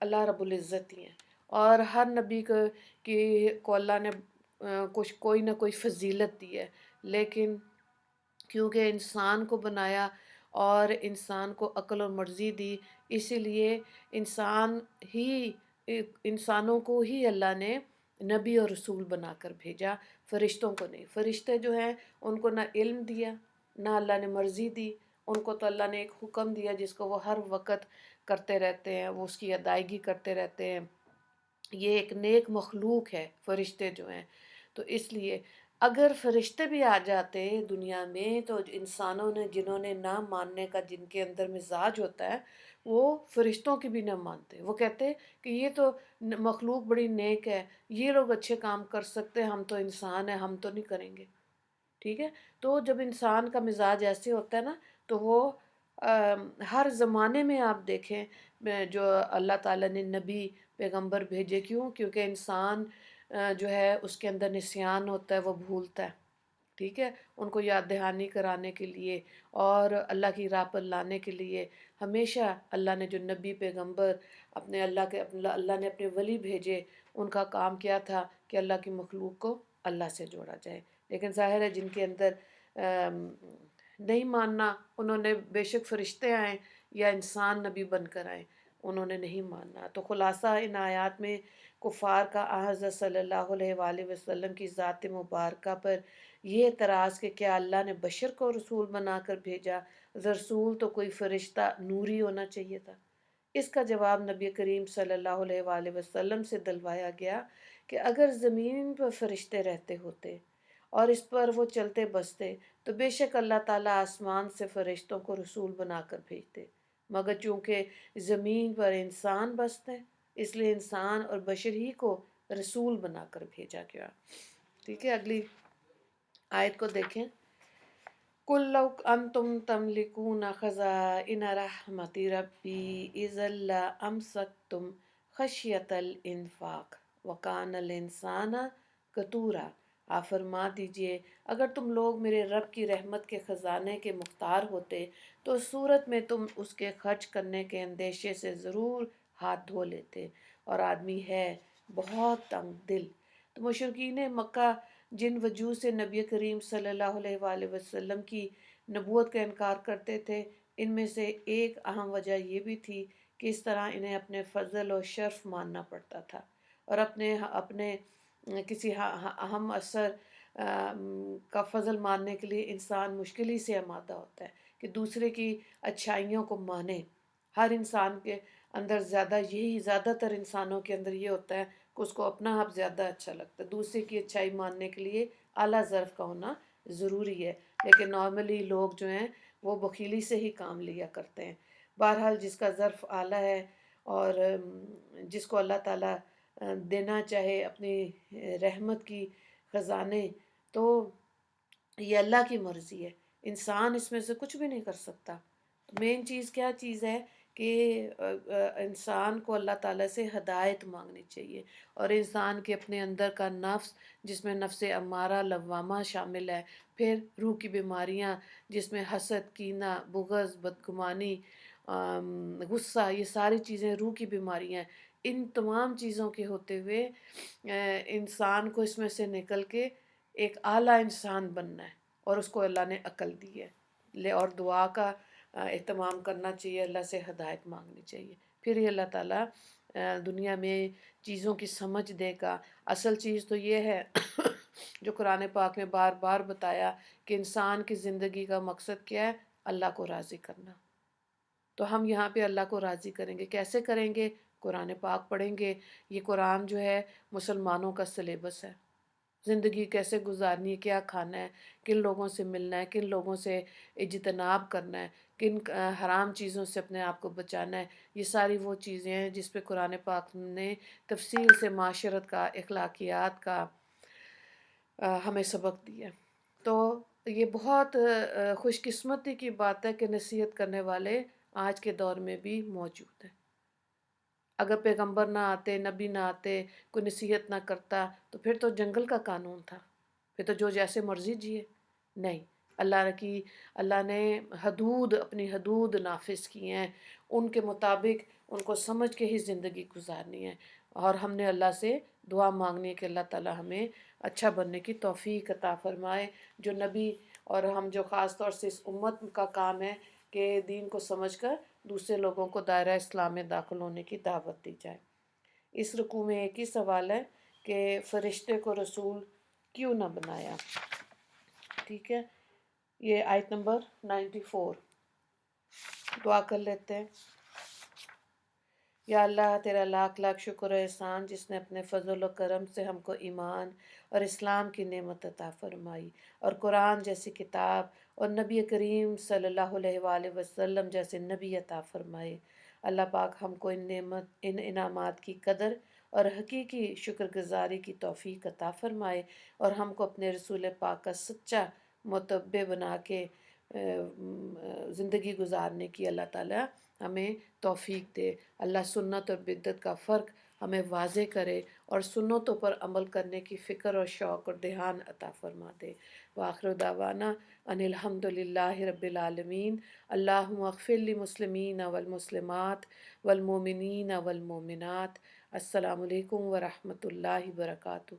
اللہ رب العزت ہی ہیں، اور ہر نبی کو اللہ نے کچھ کوئی نہ کوئی فضیلت دی ہے، لیکن کیونکہ انسان کو بنایا اور انسان کو عقل اور مرضی دی، اسی لیے انسان ہی انسانوں کو ہی اللہ نے نبی اور رسول بنا کر بھیجا، فرشتوں کو نہیں۔ فرشتے جو ہیں ان کو نہ علم دیا، نہ اللہ نے مرضی دی، ان کو تو اللہ نے ایک حکم دیا جس کو وہ ہر وقت کرتے رہتے ہیں، وہ اس کی ادائیگی کرتے رہتے ہیں۔ یہ ایک نیک مخلوق ہے فرشتے جو ہیں، تو اس لیے اگر فرشتے بھی آ جاتے دنیا میں تو انسانوں نے جنہوں نے نہ ماننے کا جن کے اندر مزاج ہوتا ہے وہ فرشتوں کی بھی نہ مانتے، وہ کہتے کہ یہ تو مخلوق بڑی نیک ہے، یہ لوگ اچھے کام کر سکتے ہیں، ہم تو انسان ہیں، ہم تو نہیں کریں گے۔ ٹھیک ہے، تو جب انسان کا مزاج ایسے ہوتا ہے نا تو وہ ہر زمانے میں آپ دیکھیں جو اللہ تعالیٰ نے نبی پیغمبر بھیجے، کیونکہ انسان جو ہے اس کے اندر نسیان ہوتا ہے، وہ بھولتا ہے۔ ٹھیک ہے، ان کو یاد دہانی کرانے کے لیے اور اللہ کی راہ پر لانے کے لیے ہمیشہ اللہ نے جو نبی پیغمبر اللہ نے اپنے ولی بھیجے، ان کا کام کیا تھا کہ اللہ کی مخلوق کو اللہ سے جوڑا جائے۔ لیکن ظاہر ہے جن کے اندر نہیں ماننا، انہوں نے بے شک فرشتے آئیں یا انسان نبی بن کر آئیں، انہوں نے نہیں ماننا۔ تو خلاصہ ان آیات میں کفار کا حضرت صلی اللہ علیہ وآلہ وسلم کی ذات مبارکہ پر یہ اعتراض کہ کیا اللہ نے بشر کو رسول بنا کر بھیجا، رسول تو کوئی فرشتہ نوری ہونا چاہیے تھا۔ اس کا جواب نبی کریم صلی اللہ علیہ وآلہ وسلم سے دلوایا گیا کہ اگر زمین پر فرشتے رہتے ہوتے اور اس پر وہ چلتے بستے تو بے شک اللہ تعالیٰ آسمان سے فرشتوں کو رسول بنا کر بھیجتے، مگر چونکہ زمین پر انسان بستے ہیں اس لیے انسان اور بشر ہی کو رسول بنا کر بھیجا گیا۔ ٹھیک ہے، اگلی آیت کو دیکھیں۔ قُل لَوْ أَنْتُمْ تَمْلِكُونَ خَزَائِنَ رَحْمَتِ رَبِّي إِذًا لَّأَمْسَكْتُمْ خَشْيَةَ الْإِنفَاقِ وَكَانَ الْإِنسَانُ قَتُورًا۔ آپ فرما دیجئے اگر تم لوگ میرے رب کی رحمت کے خزانے کے مختار ہوتے تو اس صورت میں تم اس کے خرچ کرنے کے اندیشے سے ضرور ہاتھ دھو لیتے، اور آدمی ہے بہت تنگ دل۔ تو مشرکین مکہ جن وجوہ سے نبی کریم صلی اللہ علیہ وآلہ وسلم کی نبوت کا انکار کرتے تھے، ان میں سے ایک اہم وجہ یہ بھی تھی کہ اس طرح انہیں اپنے فضل و شرف ماننا پڑتا تھا، اور اپنے کسی اہم اثر کا فضل ماننے کے لیے انسان مشکل ہی سے آمادہ ہوتا ہے کہ دوسرے کی اچھائیوں کو مانے۔ ہر انسان کے اندر زیادہ تر انسانوں کے اندر یہ ہوتا ہے کہ اس کو اپنا حق زیادہ اچھا لگتا ہے، دوسرے کی اچھائی ماننے کے لیے اعلیٰ ظرف کا ہونا ضروری ہے، لیکن نارملی لوگ جو ہیں وہ بخیلی سے ہی کام لیا کرتے ہیں۔ بہرحال جس کا ظرف اعلیٰ ہے اور جس کو اللہ تعالیٰ دینا چاہے اپنی رحمت کی خزانے، تو یہ اللہ کی مرضی ہے، انسان اس میں سے کچھ بھی نہیں کر سکتا۔ مین چیز کیا چیز ہے کہ انسان کو اللہ تعالیٰ سے ہدایت مانگنی چاہیے، اور انسان کے اپنے اندر کا نفس جس میں نفس امارہ لوامہ شامل ہے، پھر روح کی بیماریاں جس میں حسد، کینہ، بغض، بدگمانی، غصہ، یہ ساری چیزیں روح کی بیماریاں ہیں۔ ان تمام چیزوں کے ہوتے ہوئے انسان کو اس میں سے نکل کے ایک اعلیٰ انسان بننا ہے، اور اس کو اللہ نے عقل دی ہے، اور دعا کا اہتمام کرنا چاہیے، اللہ سے ہدایت مانگنی چاہیے، پھر ہی اللہ تعالیٰ دنیا میں چیزوں کی سمجھ دے گا۔ اصل چیز تو یہ ہے جو قرآن پاک میں بار بار بتایا کہ انسان کی زندگی کا مقصد کیا ہے، اللہ کو راضی کرنا۔ تو ہم یہاں پہ اللہ کو راضی کریں گے، کیسے کریں گے؟ قرآن پاک پڑھیں گے۔ یہ قرآن جو ہے مسلمانوں کا سلیبس ہے، زندگی کیسے گزارنی ہے، کیا کھانا ہے، کن لوگوں سے ملنا ہے، کن لوگوں سے اجتناب کرنا ہے، کن حرام چیزوں سے اپنے آپ کو بچانا ہے۔ یہ ساری وہ چیزیں ہیں جس پہ قرآن پاک نے تفصیل سے معاشرت کا، اخلاقیات کا ہمیں سبق دیا۔ تو یہ بہت خوش قسمتی کی بات ہے کہ نصیحت کرنے والے آج کے دور میں بھی موجود ہیں۔ اگر پیغمبر نہ آتے، نبی نہ آتے، کوئی نصیحت نہ کرتا تو پھر تو جنگل کا قانون تھا، پھر تو جو جیسے مرضی جیے۔ نہیں، اللہ نے اپنی حدود نافذ کی ہیں، ان کے مطابق ان کو سمجھ کے ہی زندگی گزارنی ہے، اور ہم نے اللہ سے دعا مانگنی ہے کہ اللہ تعالیٰ ہمیں اچھا بننے کی توفیق عطا فرمائے۔ جو نبی اور ہم جو خاص طور سے اس امت کا کام ہے کہ دین کو سمجھ کر دوسرے لوگوں کو دائرہ اسلام میں داخل ہونے کی دعوت دی جائے۔ اس رکوع میں ایک ہی سوال ہے کہ فرشتے کو رسول کیوں نہ بنایا؟ ٹھیک ہے، یہ آیت نمبر 94۔ دعا کر لیتے ہیں۔ یا اللہ، تیرا لاکھ لاکھ شکر و احسان جس نے اپنے فضل و کرم سے ہم کو ایمان اور اسلام کی نعمت عطا فرمائی، اور قرآن جیسی کتاب اور نبی کریم صلی اللہ علیہ وآلہ وسلم جیسے نبی عطا فرمائے۔ اللہ پاک ہم کو ان انعامات کی قدر اور حقیقی شکر گزاری کی توفیق عطا فرمائے، اور ہم کو اپنے رسول پاک کا سچا متبع بنا کے زندگی گزارنے کی اللہ تعالیٰ ہمیں توفیق دے۔ اللہ سنت اور بدعت کا فرق ہمیں واضح کرے، اور سنتوں پر عمل کرنے کی فکر اور شوق اور دھیان عطا فرما دے۔ وآخر دعوانا ان الحمد للہ رب العالمین۔ اللہم اغفر للمسلمین والمسلمات والمؤمنین والمؤمنات۔ السلام علیکم ورحمۃ اللہ وبرکاتہ۔